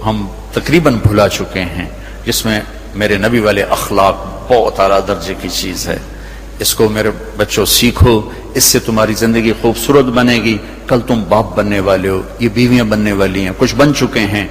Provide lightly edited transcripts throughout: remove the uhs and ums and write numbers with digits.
ہم تقریباً بھلا چکے ہیں، جس میں میرے نبی والے اخلاق بہت اعلیٰ درجے کی چیز ہے۔ اس کو میرے بچوں سیکھو، اس سے تمہاری زندگی خوبصورت بنے گی۔ کل تم باپ بننے والے ہو، یہ بیویاں بننے والی ہیں، کچھ بن چکے ہیں۔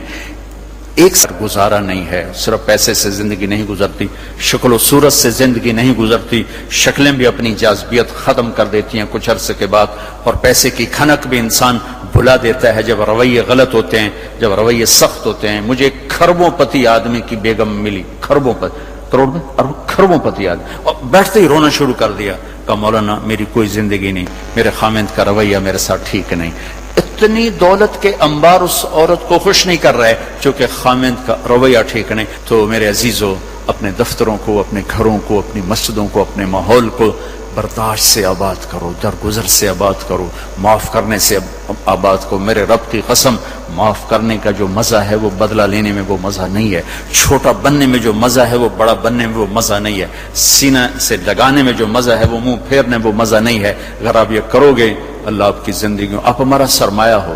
ایک ساتھ گزارا نہیں ہے، صرف پیسے سے زندگی نہیں گزرتی، شکل و صورت سے زندگی نہیں گزرتی، شکلیں بھی اپنی جاذبیت ختم کر دیتی ہیں کچھ عرصے کے بعد، اور پیسے کی کھنک بھی انسان بھلا دیتا ہے جب رویے غلط ہوتے ہیں، جب رویے سخت ہوتے ہیں۔ مجھے کھربوں پتی آدمی کی بیگم ملی، کھربوں پتی، کروڑ میں کھربوں پتی آدمی، اور بیٹھتے ہی رونا شروع کر دیا، کہا مولانا میری کوئی زندگی نہیں، میرے خامند کا رویہ میرے ساتھ ٹھیک نہیں۔ اتنی دولت کے انبار اس عورت کو خوش نہیں کر رہے چونکہ خامند کا رویہ ٹھیک نہیں۔ تو میرے عزیزو، اپنے دفتروں کو، اپنے گھروں کو، اپنی مسجدوں کو، اپنے ماحول کو برداشت سے آباد کرو، درگزر سے آباد کرو، معاف کرنے سے آباد کرو۔ میرے رب کی قسم، معاف کرنے کا جو مزہ ہے وہ بدلہ لینے میں وہ مزہ نہیں ہے، چھوٹا بننے میں جو مزہ ہے وہ بڑا بننے میں وہ مزہ نہیں ہے، سینہ سے لگانے میں جو مزہ ہے وہ منہ پھیرنے میں وہ مزہ نہیں ہے۔ اگر آپ یہ کرو گے، اللہ آپ کی زندگی، آپ ہمارا سرمایہ ہو،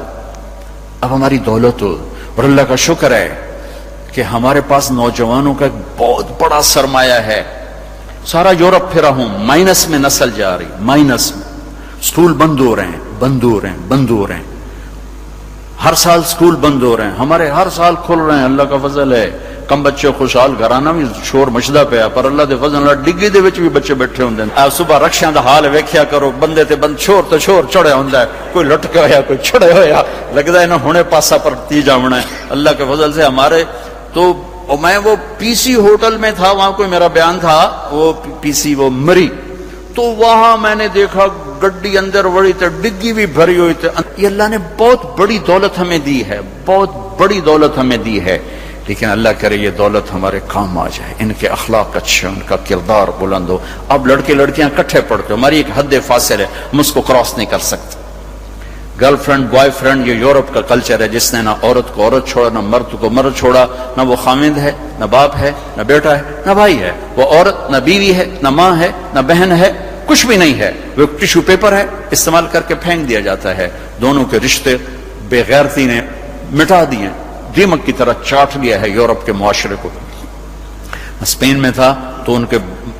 آپ ہماری دولت ہو۔ اور اللہ کا شکر ہے کہ ہمارے پاس نوجوانوں کا ایک بہت بڑا سرمایہ ہے۔ سارا یورپ پھرا ہوں، مائنس میں نسل جا رہی، مائنس میں، سکول بند ہو رہے ہیں، بند ہو رہے ہیں، بند ہو رہے ہیں، ہر سال سکول بند ہو رہے ہیں، ہمارے ہر سال کھل رہے ہیں، اللہ کا فضل ہے۔ کم بچے خوشحال گھرانا بھی شور مچدا پیا، پر اللہ دے فضل نال ڈگی دے وچ بھی بچے بیٹھے ہوندے ہیں۔ آپ صبح رکشیاں دا حال ویکھیا کرو، بندے تے بند شور تے شور چڑھیا ہوندا ہے، کوئی لٹکا ہویا، کوئی چڑھیا ہویا، لگدا ہے نا ہنے پاسا پر تی جاونا ہے۔ اللہ کے فضل سے ہمارے تو، اور میں وہ پی سی ہوٹل میں تھا، وہاں کوئی میرا بیان تھا، وہ پی سی وہ مری، تو وہاں میں نے دیکھا گڈی اندر وڑی تے ڈگی بھی بھری ہوئی تھی۔ یہ اللہ نے بہت بڑی دولت ہمیں دی ہے، بہت بڑی دولت ہمیں دی ہے، لیکن اللہ کرے یہ دولت ہمارے کام آ جائے، ان کے اخلاق اچھے، ان کا کردار بلند ہو۔ اب لڑکے لڑکیاں کٹھے پڑھتے ہو، ہماری ایک حد فاصل ہے، ہم اس کو کراس نہیں کر سکتے۔ گرل فرینڈ بوائے فرینڈ، یہ یورپ کا کلچر ہے، جس نے نہ عورت کو عورت چھوڑا، نہ مرد کو مرد چھوڑا، نہ وہ خامند ہے، نہ باپ ہے، نہ بیٹا ہے، نہ بھائی ہے، وہ عورت نہ بیوی ہے، نہ ماں ہے، نہ بہن ہے، کچھ بھی نہیں ہے، وہ ٹیشو پیپر ہے، استعمال کر کے پھینک دیا جاتا ہے۔ دونوں کے رشتے بے غیرتی نے مٹا دیے، دیمک کی طرح چاٹ لیا ہے یورپ کے معاشرے کو۔ اسپین میں تھا تو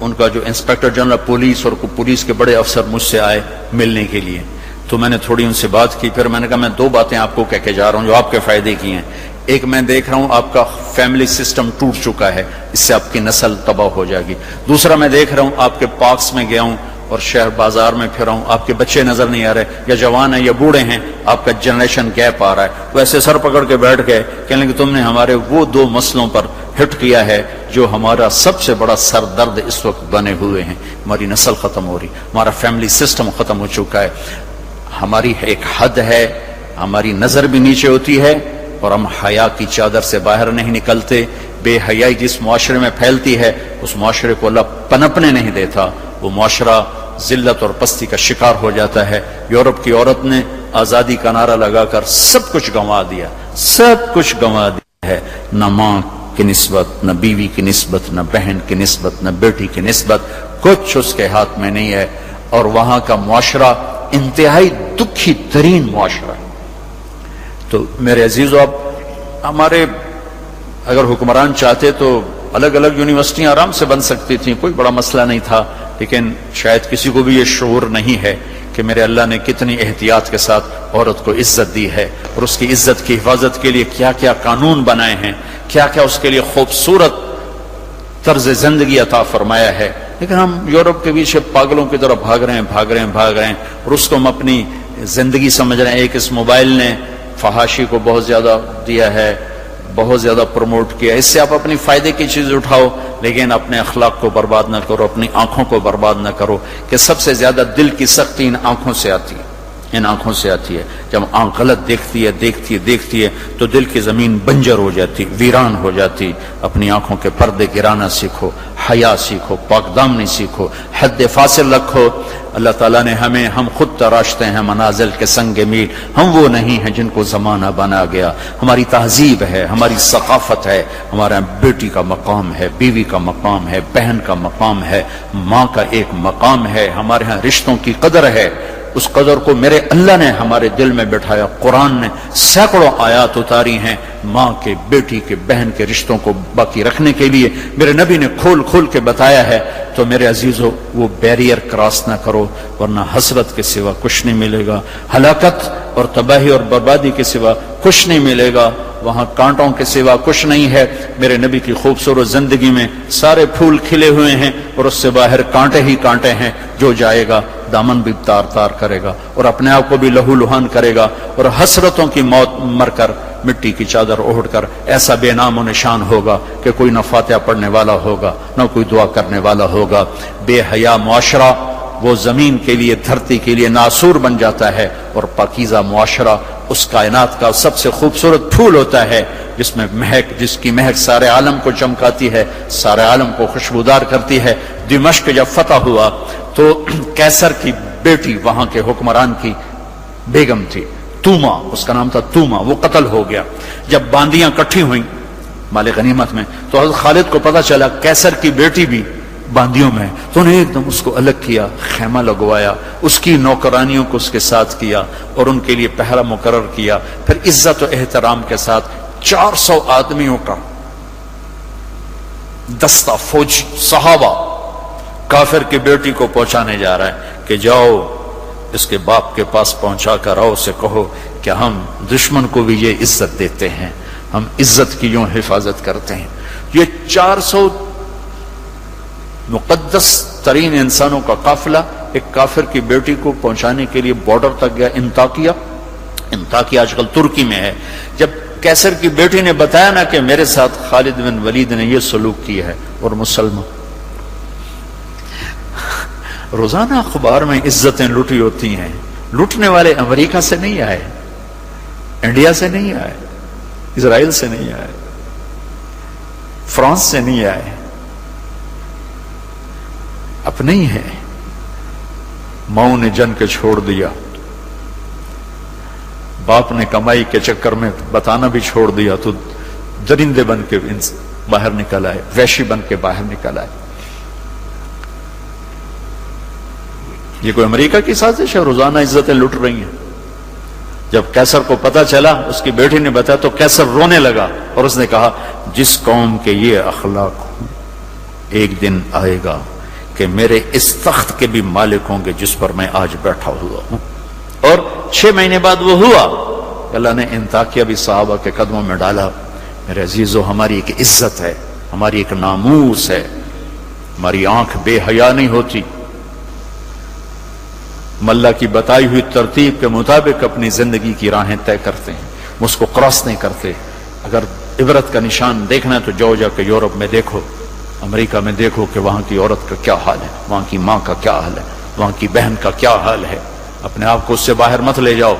ان کا جو انسپیکٹر جنرل پولیس اور پولیس کے بڑے افسر مجھ سے آئے ملنے کے لیے، تو میں نے تھوڑی ان سے بات کی، پھر میں نے کہا میں دو باتیں آپ کو کہہ کے جا رہا ہوں جو آپ کے فائدے کی ہیں۔ ایک، میں دیکھ رہا ہوں آپ کا فیملی سسٹم ٹوٹ چکا ہے، اس سے آپ کی نسل تباہ ہو جائے گی۔ دوسرا، میں دیکھ رہا ہوں آپ کے پارکس میں گیا ہوں اور شہر بازار میں پھر ہوں، آپ کے بچے نظر نہیں آ رہے، یا جوان ہیں یا بوڑھے ہیں، آپ کا جنریشن گیپ آ رہا ہے۔ وہ ایسے سر پکڑ کے بیٹھ گئے، کہنے کہ تم نے ہمارے وہ دو مسئلوں پر ہٹ کیا ہے جو ہمارا سب سے بڑا سر درد اس وقت بنے ہوئے ہیں۔ ہماری نسل ختم ہو رہی، ہمارا فیملی سسٹم ختم ہو چکا ہے، ہماری ایک حد ہے، ہماری نظر بھی نیچے ہوتی ہے، اور ہم حیا کی چادر سے باہر نہیں نکلتے۔ بے حیائی جس معاشرے میں پھیلتی ہے، اس معاشرے کو اللہ پنپنے نہیں دیتا، وہ معاشرہ ذلت اور پستی کا شکار ہو جاتا ہے۔ یورپ کی عورت نے آزادی کا نعرہ لگا کر سب کچھ گنوا دیا، سب کچھ گنوا دیا ہے، نہ ماں کی نسبت، نہ بیوی کی نسبت، نہ بہن کی نسبت، نہ بیٹی کی نسبت، کچھ اس کے ہاتھ میں نہیں ہے۔ اور وہاں کا معاشرہ انتہائی دکھی ترین معاشرہ ہے۔ تو میرے عزیزو، اب ہمارے اگر حکمران چاہتے تو الگ الگ یونیورسٹیاں آرام سے بن سکتی تھیں، کوئی بڑا مسئلہ نہیں تھا، لیکن شاید کسی کو بھی یہ شعور نہیں ہے کہ میرے اللہ نے کتنی احتیاط کے ساتھ عورت کو عزت دی ہے، اور اس کی عزت کی حفاظت کے لیے کیا کیا قانون بنائے ہیں، کیا کیا اس کے لیے خوبصورت طرز زندگی عطا فرمایا ہے۔ لیکن ہم یورپ کے پیچھے پاگلوں کی طرح بھاگ رہے ہیں، اور اس کو ہم اپنی زندگی سمجھ رہے ہیں۔ ایک اس موبائل نے فحاشی کو بہت زیادہ دیا ہے، بہت زیادہ پروموٹ کیا، اس سے آپ اپنی فائدے کی چیز اٹھاؤ، لیکن اپنے اخلاق کو برباد نہ کرو، اپنی آنکھوں کو برباد نہ کرو، کہ سب سے زیادہ دل کی سختی ان آنکھوں سے آتی ہے، ان آنکھوں سے آتی ہے۔ جب آنکھ غلط دیکھتی ہے تو دل کی زمین بنجر ہو جاتی، ویران ہو جاتی۔ اپنی آنکھوں کے پردے گرانا سیکھو، حیا سیکھو، پاک دامنی سیکھو، حد فاصل رکھو۔ اللہ تعالیٰ نے ہم خود تراشتے ہیں منازل کے سنگ میل، ہم وہ نہیں ہیں جن کو زمانہ بنا گیا۔ ہماری تہذیب ہے، ہماری ثقافت ہے، ہمارا بیٹی کا مقام ہے، بیوی کا مقام ہے، بہن کا مقام ہے، ماں کا ایک مقام ہے، ہمارے ہاں رشتوں کی قدر ہے۔ اس قدر کو میرے اللہ نے ہمارے دل میں بٹھایا. قرآن نے سینکڑوں آیات اتاری ہیں ماں کے، بیٹی کے، بہن کے رشتوں کو باقی رکھنے کے لیے. میرے نبی نے کھول کھول کے بتایا ہے. تو میرے عزیزو وہ بیریئر کراس نہ کرو، ورنہ حسرت کے سوا کچھ نہیں ملے گا، ہلاکت اور تباہی اور بربادی کے سوا کچھ نہیں ملے گا، وہاں کانٹوں کے سوا کچھ نہیں ہے. میرے نبی کی خوبصورت زندگی میں سارے پھول کھلے ہوئے ہیں اور اس سے باہر کانٹے ہی کانٹے ہیں. جو جائے گا دامن بھی تار تار کرے گا اور اپنے آپ کو بھی لہو لہان کرے گا، اور حسرتوں کی موت مر کر مٹی کی چادر اوڑھ کر ایسا بے نام و نشان ہوگا کہ کوئی نہ فاتحہ پڑھنے والا ہوگا نہ کوئی دعا کرنے والا ہوگا. بے حیا معاشرہ وہ زمین کے لیے، دھرتی کے لیے ناسور بن جاتا ہے، اور پاکیزہ معاشرہ اس کائنات کا سب سے خوبصورت پھول ہوتا ہے جس میں مہک، جس کی مہک سارے عالم کو چمکاتی ہے، سارے عالم کو خوشبودار کرتی ہے. دمشق جب فتح ہوا تو کیسر کی بیٹی وہاں کے حکمران کی بیگم تھی، توما، اس کا نام تھا توما، وہ قتل ہو گیا. جب باندیاں کٹھی ہوئیں مال غنیمت میں تو حضرت خالد کو پتا چلا کیسر کی بیٹی بھی باندیوں میں، تو انہیں ایک دم اس کو الگ کیا، خیمہ لگوایا، اس کی نوکرانیوں کو اس کے ساتھ کیا اور ان کے لیے پہرا مقرر کیا. پھر عزت و احترام کے ساتھ 400 آدمیوں کا دستہ فوجی صحابہ کافر کی بیٹی کو پہنچانے جا رہا ہے کہ جاؤ اس کے باپ کے پاس پہنچا کر آؤ، اسے کہو کہ ہم دشمن کو بھی یہ عزت دیتے ہیں، ہم عزت کی یوں حفاظت کرتے ہیں. یہ 400 مقدس ترین انسانوں کا قافلہ ایک کافر کی بیٹی کو پہنچانے کے لیے بارڈر تک گیا. انطاکیہ آج کل ترکی میں ہے. جب کیسر کی بیٹی نے بتایا نا کہ میرے ساتھ خالد بن ولید نے یہ سلوک کیا ہے، اور مسلمان روزانہ اخبار میں عزتیں لوٹی ہوتی ہیں. لوٹنے والے امریکہ سے نہیں آئے، انڈیا سے نہیں آئے، اسرائیل سے نہیں آئے، فرانس سے نہیں آئے، اپنے ہی ہیں. ماؤں نے جن کے چھوڑ دیا، باپ نے کمائی کے چکر میں بتانا بھی چھوڑ دیا، تو درندے بن کے باہر نکل آئے، وحشی بن کے باہر نکل آئے. یہ کوئی امریکہ کی سازش ہے؟ روزانہ عزتیں لٹ رہی ہیں. جب کیسر کو پتا چلا، اس کی بیٹی نے بتایا تو کیسر رونے لگا اور اس نے کہا جس قوم کے یہ اخلاق ایک دن آئے گا کہ میرے اس تخت کے بھی مالک ہوں گے جس پر میں آج بیٹھا ہوا ہوں. اور 6 مہینے بعد وہ ہوا. اللہ نے انطاکیہ بھی صحابہ کے قدموں میں ڈالا. میرے عزیزو، ہماری ایک عزت ہے، ہماری ایک ناموس ہے، ہماری آنکھ بے حیا نہیں ہوتی. اللہ کی بتائی ہوئی ترتیب کے مطابق اپنی زندگی کی راہیں طے کرتے ہیں، اس کو کراس نہیں کرتے. اگر عبرت کا نشان دیکھنا ہے تو جاؤ جا کے یورپ میں دیکھو، امریکہ میں دیکھو کہ وہاں کی عورت کا کیا حال ہے، وہاں کی ماں کا کیا حال ہے، وہاں کی بہن کا کیا حال ہے. اپنے آپ کو اس سے باہر مت لے جاؤ.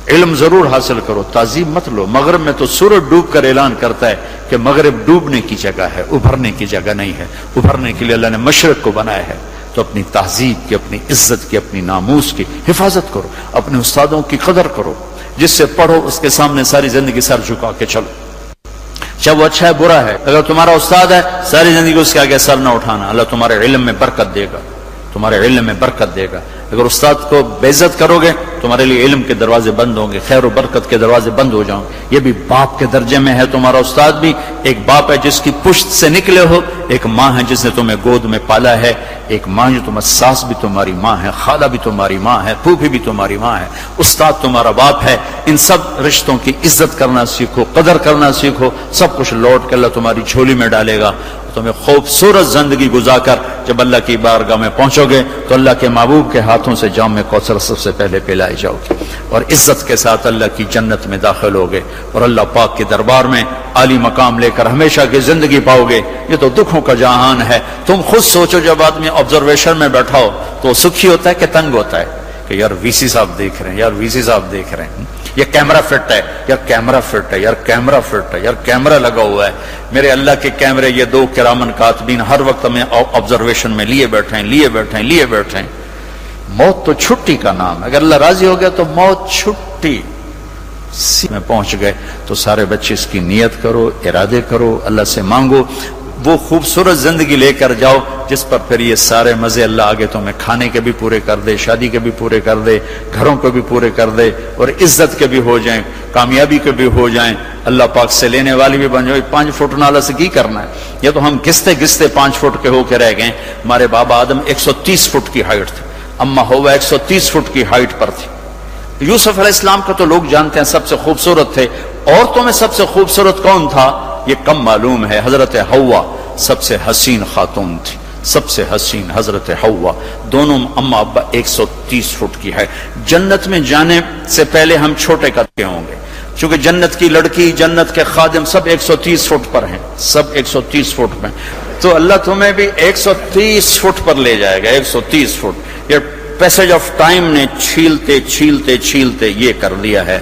علم ضرور حاصل کرو، تعظیم مت لو. مغرب میں تو سورج ڈوب کر اعلان کرتا ہے کہ مغرب ڈوبنے کی جگہ ہے، ابھرنے کی جگہ نہیں ہے. ابھرنے کے لیے اللہ نے مشرق کو بنایا ہے. تو اپنی تہذیب کی، اپنی عزت کی، اپنی ناموس کی حفاظت کرو، اپنے استادوں کی قدر کرو. جس سے پڑھو اس کے سامنے ساری زندگی سر جھکا کے چلو، چاہے وہ اچھا ہے برا ہے. اگر تمہارا استاد ہے ساری زندگی اس کے آگے سر نہ اٹھانا. اللہ تمہارے علم میں برکت دے گا، تمہارے علم میں برکت دے گا. اگر استاد کو بے عزت کرو گے تمہارے لیے علم کے دروازے بند ہوں گے، خیر و برکت کے دروازے بند ہو جاؤں گے. یہ بھی باپ کے درجے میں ہے. تمہارا استاد بھی ایک باپ ہے جس کی پشت سے نکلے ہو، ایک ماں ہے جس نے تمہیں گود میں پالا ہے، ایک ماں جو تمہاری ساس بھی تمہاری ماں ہے، خالہ بھی تمہاری ماں ہے، پھوپھی بھی تمہاری ماں ہے، استاد تمہارا باپ ہے. ان سب رشتوں کی عزت کرنا سیکھو، قدر کرنا سیکھو. سب کچھ لوٹ کے اللہ تمہاری جھولی میں ڈالے گا. تمہیں خوبصورت زندگی گزار کر جب اللہ کی بارگاہ میں پہنچو گے تو اللہ کے محبوب کے ہاتھوں سے جام کوثر سب سے پہلے پلائی جاؤ گے، اور عزت کے ساتھ اللہ کی جنت میں داخل ہوگے، اور اللہ پاک کے دربار میں عالی مقام لے کر ہمیشہ کی زندگی پاؤ گے. یہ تو دکھوں کا جہان ہے. تم خود سوچو، جب آدمی آبزرویشن میں بیٹھا ہو تو سکھی ہوتا ہے کہ تنگ ہوتا ہے کہ یار وی سی صاحب دیکھ رہے ہیں، یار وی سی صاحب دیکھ رہے ہیں، یہ کیمرہ فٹ ہے، یار کیمرہ فٹ ہے، یار کیمرہ فٹ ہے، یار کیمرہ لگا ہوا ہے. میرے اللہ کے کیمرے یہ 2 کرامن کاتبین ہر وقت ہمیں آبزرویشن میں لیے بیٹھے ہیں. موت تو چھٹی کا نام ہے. اگر اللہ راضی ہو گیا تو موت چھٹی میں پہنچ گئے. تو سارے بچے اس کی نیت کرو، ارادے کرو، اللہ سے مانگو. وہ خوبصورت زندگی لے کر جاؤ جس پر پھر یہ سارے مزے اللہ آگے تمہیں کھانے کے بھی پورے کر دے، شادی کے بھی پورے کر دے، گھروں کو بھی پورے کر دے، اور عزت کے بھی ہو جائیں، کامیابی کے بھی ہو جائیں، اللہ پاک سے لینے والی بھی بن جائے۔ 5 فٹ نالا سے کی کرنا ہے؟ یہ تو ہم گھستے گھستے 5 فٹ کے ہو کے رہ گئے۔ ہمارے بابا آدم 130 فٹ کی ہائٹ تھی، اما ہوا 130 فٹ کی ہائٹ پر تھی۔ یوسف علیہ السلام کا تو لوگ جانتے ہیں سب سے خوبصورت تھے۔ عورتوں میں سب سے خوبصورت کون تھا یہ کم معلوم ہے، حضرت حوا سب سے حسین خاتون تھی، سب سے حسین حضرت حوا، دونوں اما ابا 130 فٹ کی ہے۔ جنت میں جانے سے پہلے ہم چھوٹے قد کے ہوں گے، چونکہ جنت کی لڑکی، جنت کے خادم سب 130 فٹ پر ہیں، سب 130 فٹ میں، تو اللہ تمہیں بھی 130 فٹ پر لے جائے گا۔ 130 فٹ یہ پیسج آف ٹائم نے چھیلتے چھیلتے چھیلتے یہ کر دیا ہے۔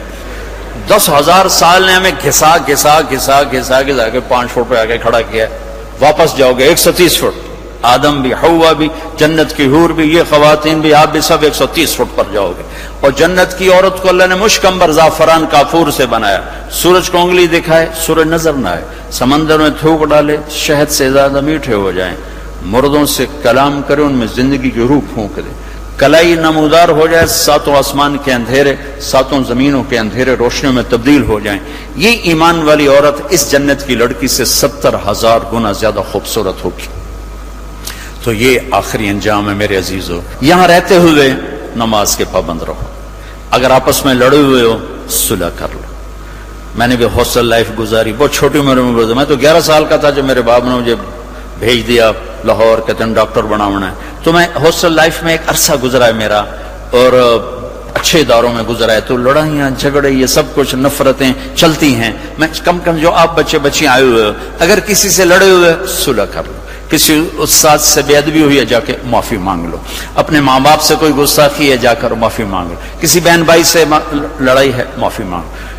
10,000 سال نے ہمیں گھسا گھسا گھسا گھسا گھسا کے 5 فٹ پہ آگے کھڑا کیا ہے۔ واپس جاؤ گے 130 فٹ، آدم بھی، حوا بھی، جنت کی حور بھی، یہ خواتین بھی، آپ بھی سب 130 فٹ پر جاؤ گے۔ اور جنت کی عورت کو اللہ نے مشکمبر زعفران کافور سے بنایا، سورج کو انگلی دکھائے سورج نظر نہ آئے، سمندر میں تھوک ڈالے شہد سے زیادہ میٹھے ہو جائیں، مردوں سے کلام کرے ان میں زندگی کی روح پھونک دے، کلائی نمودار ہو جائے، 7 آسمان کے اندھیرے 7 زمینوں کے اندھیرے روشنیوں میں تبدیل ہو جائیں۔ یہ ایمان والی عورت اس جنت کی لڑکی سے 70,000 گنا زیادہ خوبصورت ہوگی۔ تو یہ آخری انجام ہے میرے عزیزو۔ یہاں رہتے ہوئے نماز کے پابند رہو، اگر آپس میں لڑے ہوئے ہو صلح کر لو۔ میں نے بھی ہاسٹل لائف گزاری، بہت چھوٹی عمر میں گزاری، میں تو 11 سال کا تھا جب میرے باپ نے مجھے بھیج دیا لاہور، کہتے ہیں ڈاکٹر بناونا ہے، تو میں ہاسٹل لائف میں ایک عرصہ گزرا ہے میرا، اور اچھے اداروں میں گزرا ہے، تو لڑائیاں جھگڑے یہ سب کچھ نفرتیں چلتی ہیں۔ میں کم جو آپ بچے بچیاں آئے ہوئے ہو، اگر کسی سے لڑے ہوئے صلح کر لو، کسی استاد سے بے ادبی ہوئی ہے جا کے معافی مانگ لو، اپنے ماں باپ سے کوئی گستاخی ہے جا کر معافی مانگ لو، کسی بہن بھائی سے لڑائی ہے معافی مانگ لو،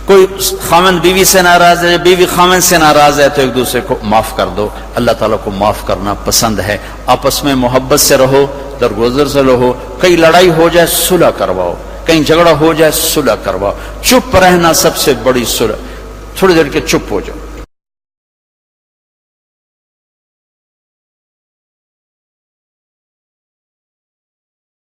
کوئی خامن بیوی سے ناراض ہے، بیوی خامن سے ناراض ہے، تو ایک دوسرے کو معاف کر دو۔ اللہ تعالیٰ کو معاف کرنا پسند ہے۔ آپس میں محبت سے رہو، درگزر سے رہو، کہیں لڑائی ہو جائے صلح کرواؤ، کہیں جھگڑا ہو جائے صلح کرواؤ۔ چپ رہنا سب سے بڑی صلح، تھوڑی دیر کے چپ ہو جاؤ،